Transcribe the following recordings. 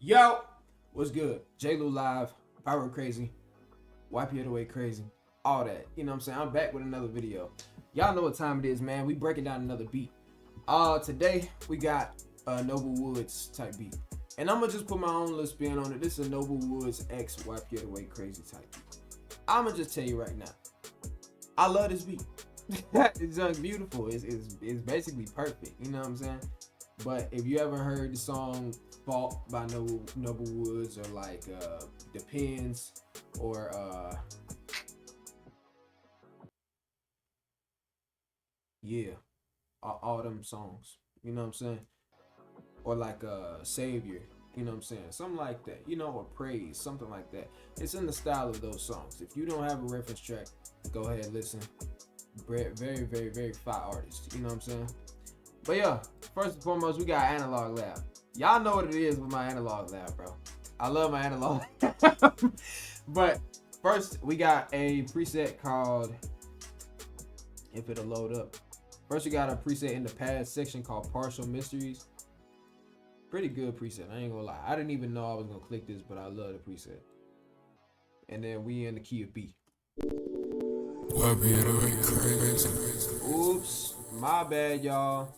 Yo, what's good? J. Lou live, Pyro crazy, wipe it away crazy, all that. You know what I'm saying? I'm back with another video. Y'all know what time it is, man. We breaking down another beat. Today we got a Nobu Woods type beat, and I'm gonna just put my own little spin on it. This is a Nobu Woods X wipe it away crazy type beat. I'm gonna just tell you right now, I love this beat. It's just beautiful. It's basically perfect. You know what I'm saying? But if you ever heard the song "Fault" by Noble Woods, or like "Depends," or yeah, all them songs, you know what I'm saying? Or like "Savior," you know what I'm saying? Something like that, you know, or "Praise," something like that. It's in the style of those songs. If you don't have a reference track, go ahead and listen. Very, very fire artist. You know what I'm saying? But yeah, first and foremost, we got Analog Lab. Y'all know what it is with my Analog Lab, bro. I love my Analog Lab. But first, we got a preset called, if it'll load up. First, we got a preset in the pad section called Partial Mysteries. Pretty good preset, I ain't gonna lie. I didn't even know I was gonna click this, but I love the preset. And then we in the key of B. Oops, my bad, y'all.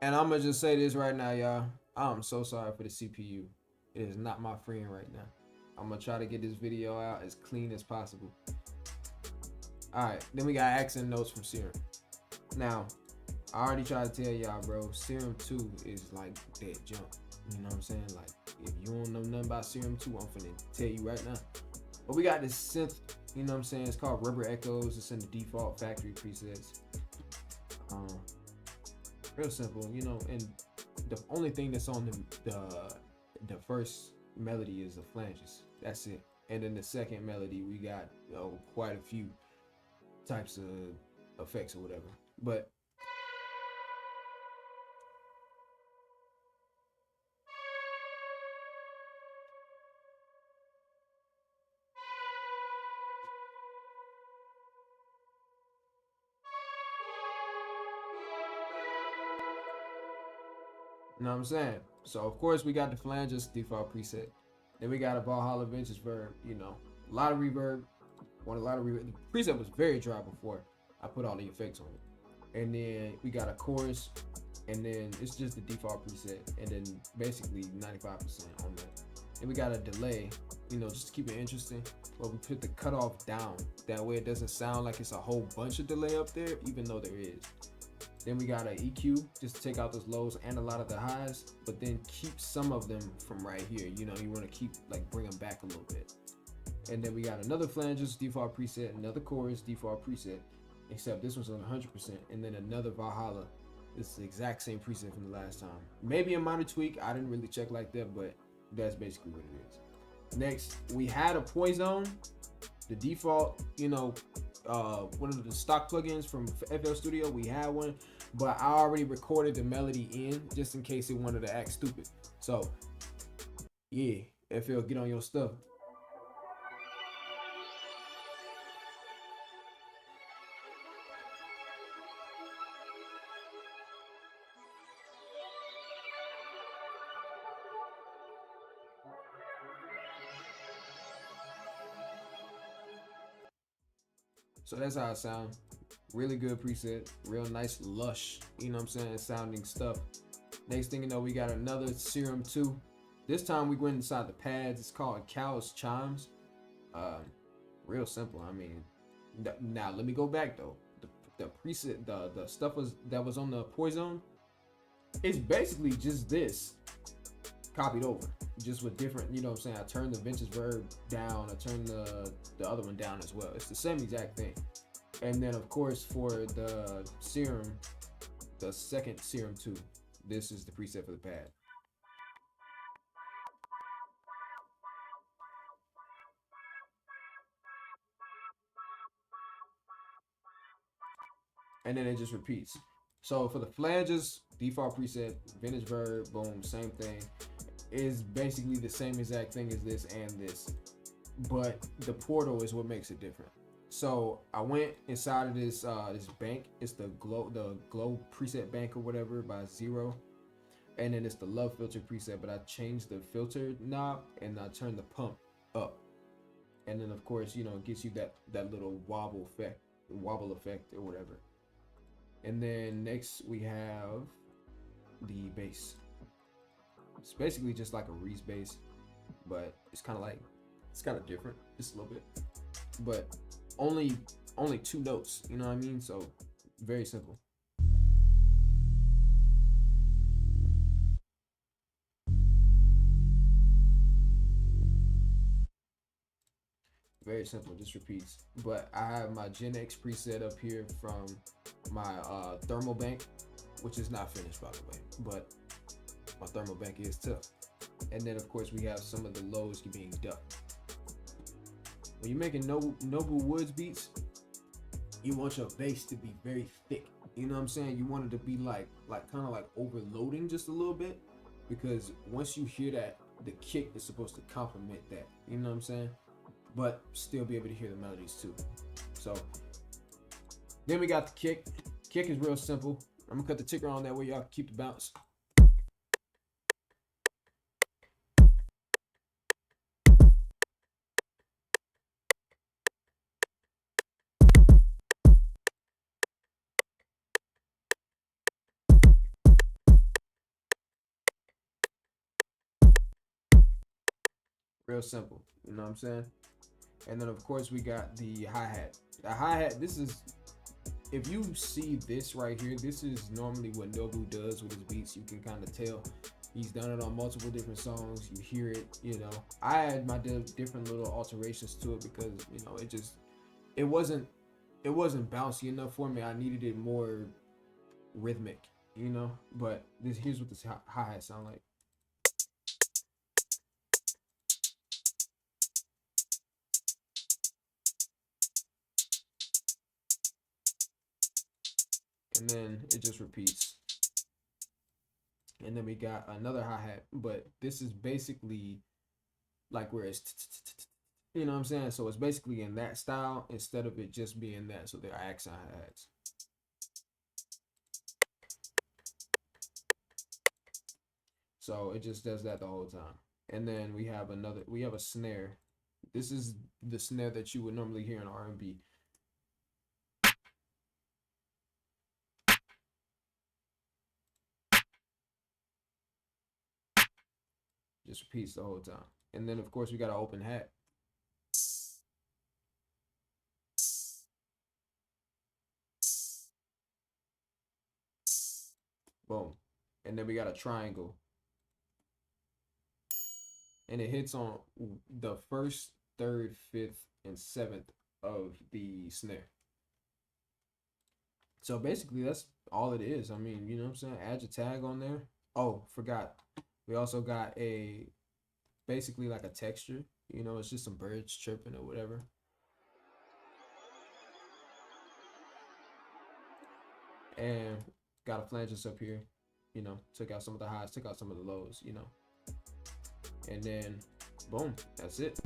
And I'm gonna just say this right now, y'all. I'm so sorry for the CPU. It is not my friend right now. I'm gonna try to get this video out as clean as possible. Alright, then we got accent notes from Serum. Now, I already tried to tell y'all, bro, Serum 2 is like dead jump. You know what I'm saying? Like, if you don't know nothing about Serum 2, I'm finna tell you right now. But we got this synth, you know what I'm saying? It's called Rubber Echoes. It's in the default factory presets. Um, Real simple, you know, and the only thing that's on the first melody is the flanges. That's it. And then the second melody, we got quite a few types of effects or whatever. But you know what I'm saying? So of course we got the flanges default preset. Then we got a Valhalla Vintage verb, you know, a lot of reverb. Want a lot of reverb. The preset was very dry before I put all the effects on it. And then we got a chorus, and then it's just the default preset, and then basically 95% on that. And we got a delay, you know, just to keep it interesting. But we put the cutoff down. That way it doesn't sound like it's a whole bunch of delay up there, even though there is. Then we got an EQ, just to take out those lows and a lot of the highs, but then keep some of them from right here. You know, you want to keep, like, bring them back a little bit. And then we got another flanges default preset, another chorus default preset, except this one's on 100%, and then another Valhalla. It's the exact same preset from the last time. Maybe a minor tweak, I didn't really check like that, but that's basically what it is. Next, we had a Poison, the default, you know, one of the stock plugins from FL Studio. We had one, but I already recorded the melody in just in case it wanted to act stupid. So, yeah, FL, get on your stuff. So that's how it sounds. Really good preset, real nice lush, you know what I'm saying, sounding stuff. Next thing you know, we got another Serum 2. This time we went inside the pads. It's called Cow's Chimes. Um, Real simple. I mean, now let me go back though. The preset, the stuff that was on the Poison. It's basically just this copied over, just with different. You know what I'm saying? I turned the vintage verb down. I turned the other one down as well. It's the same exact thing. And then of course for the Serum, the second Serum 2, this is the preset for the pad. And then it just repeats. So for the flanges, default preset, vintage verb, boom, same thing. Is basically the same exact thing as this and this, but the portal is what makes it different. So I went inside of this bank. It's the glow preset bank or whatever by Zero, and then it's the love filter preset. But I changed the filter knob and I turned the pump up, and then of course it gets you that little wobble effect or whatever. And then next we have the bass. It's basically just like a Reese bass, but it's kind of different, just a little bit. But only two notes, you know what I mean? So very simple. Very simple, just repeats. But I have my Gen X preset up here from my thermal bank, which is not finished by the way, but my thermal bank is tough. And then of course we have some of the lows being ducked. When you're making Nobu Woods beats, you want your bass to be very thick. You know what I'm saying? You want it to be like kind of like overloading just a little bit, because once you hear that, the kick is supposed to complement that. You know what I'm saying? But still be able to hear the melodies too. So then we got the kick. Kick is real simple. I'm gonna cut the ticker on that way y'all can keep the bounce. Real simple. You know what I'm saying? And then of course we got the hi-hat. The hi-hat, this is, if you see this right here, this is normally what Nobu does with his beats. You can kind of tell he's done it on multiple different songs. You hear it, I had my different little alterations to it because it wasn't bouncy enough for me. I needed it more rhythmic, But here's what this hi-hat sound like. And then it just repeats. And then we got another hi-hat, but this is basically like where it's, you know what I'm saying? So it's basically in that style instead of it just being that. So they're accent hi-hats. So it just does that the whole time. And then we have a snare. This is the snare that you would normally hear in R&B. Just repeats the whole time. And then of course we got an open hat. Boom. And then we got a triangle. And it hits on the first, third, fifth, and seventh of the snare. So basically that's all it is. I mean, you know what I'm saying? Add your tag on there. Oh, forgot. We also got basically like a texture. It's just some birds chirping or whatever. And got a flanges up here. Took out some of the highs, took out some of the lows, And then, boom, that's it.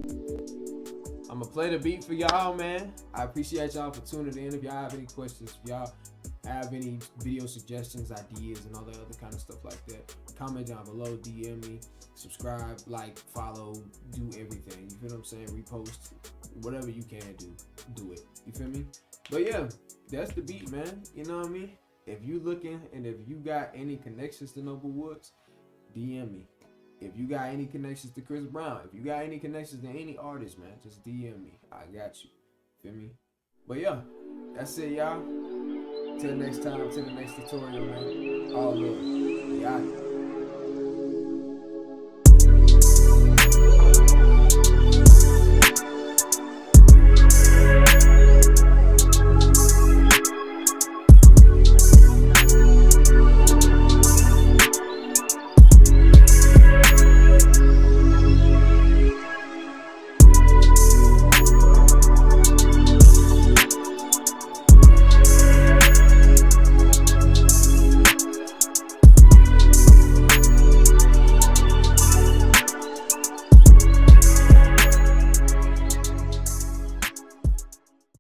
I'm gonna play the beat for y'all, man. I appreciate y'all for tuning in. If y'all have any questions, if y'all have any video suggestions, ideas, and all that other kind of stuff like that, comment down below, DM me, subscribe, like, follow, do everything. You feel what I'm saying? Repost, whatever you can do it. You feel me? But yeah, that's the beat, man. You know what I mean? If you looking and if you got any connections to Nobu Woods, DM me. If you got any connections to Chris Brown, if you got any connections to any artist, man, just DM me. I got you. Feel me? But yeah, that's it, y'all. Till next time, till the next tutorial, man. All love. We out here.